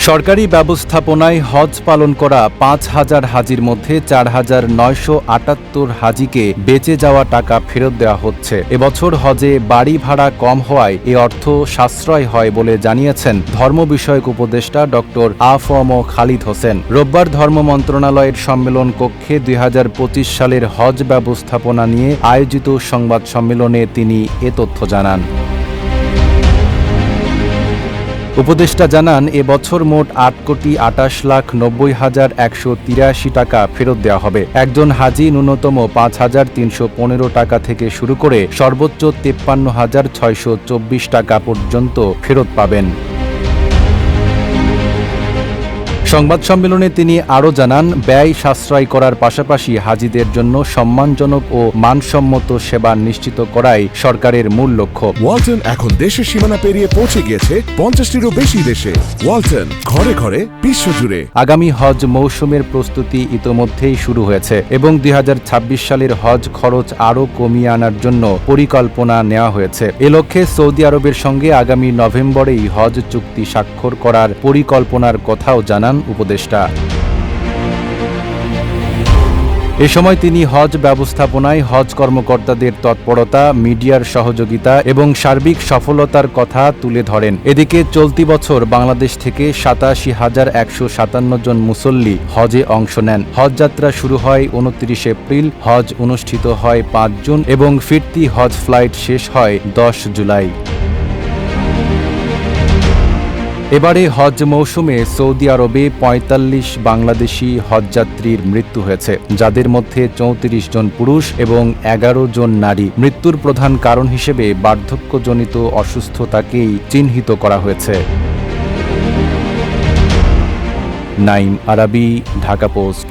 সরকারি ব্যবস্থাপনায় হজ পালন করা ৫,০০০ হাজির মধ্যে ৪,৯৭৮ হাজিকে বেঁচে যাওয়া টাকা ফেরত দেওয়া হচ্ছে। এবছর হজে বাড়ি ভাড়া কম হওয়ায় এ অর্থ সাশ্রয় হয় বলে জানিয়েছেন ধর্ম বিষয়ক উপদেষ্টা ডক্টর আ.ফ.ম. খালিদ হোসেন। রোববার ধর্ম মন্ত্রণালয়ের সম্মেলন কক্ষে ২০২৫ সালের হজ ব্যবস্থাপনা নিয়ে আয়োজিত সংবাদ সম্মেলনে তিনি এ তথ্য জানান। উপদেষ্টা জানান, এবছর মোট ৮,২৮,৯০,১৮৩ টাকা ফেরত দেওয়া হবে। একজন হাজি ন্যূনতম ৫,৩১৫ টাকা থেকে শুরু করে সর্বোচ্চ ৫৩,৬২৪ টাকা পর্যন্ত ফেরত পাবেন। সংবাদ সম্মেলনে তিনি আরও জানান, ব্যয় সাশ্রয় করার পাশাপাশি হাজিদের জন্য সম্মানজনক ও মানসম্মত সেবা নিশ্চিত করাই সরকারের মূল লক্ষ্য। ওয়ালটন এখন দেশের সীমানা পেরিয়ে পৌঁছে গিয়েছে ৫০টিরও বেশি দেশে। ওয়ালটন, ঘরে ঘরে বিশ্বজুড়ে। আগামী হজ মৌসুমের প্রস্তুতি ইতোমধ্যেই শুরু হয়েছে এবং ২০২৬ সালের হজ খরচ আরও কমিয়ে আনার জন্য পরিকল্পনা নেওয়া হয়েছে। এ লক্ষ্যে সৌদি আরবের সঙ্গে আগামী নভেম্বরেই হজ চুক্তি স্বাক্ষর করার পরিকল্পনার কথাও জানান উপদেষ্টা। এ সময় তিনি হজ ব্যবস্থাপনায় হজ কর্মকর্তাদের তৎপরতা, মিডিয়ার সহযোগিতা এবং সার্বিক সফলতার কথা তুলে ধরেন। এদিকে চলতি বছর বাংলাদেশ থেকে ৮৭,১৫৭ জন মুসল্লি হজে অংশ নেন। হজযাত্রা শুরু হয় ২৯ এপ্রিল, হজ অনুষ্ঠিত হয় ৫ জুন এবং ফিরতি হজ ফ্লাইট শেষ হয় ১০ জুলাই। এবারে হজ মৌসুমে সৌদি আরবে ৪৫ বাংলাদেশি হজযাত্রীর মৃত্যু হয়েছে, যাদের মধ্যে ৩৪ জন পুরুষ এবং ১১ জন নারী। মৃত্যুর প্রধান কারণ হিসেবে বার্ধক্যজনিত অসুস্থতাকেই চিহ্নিত করা হয়েছে। নাইম আরাবী, ঢাকা পোস্ট।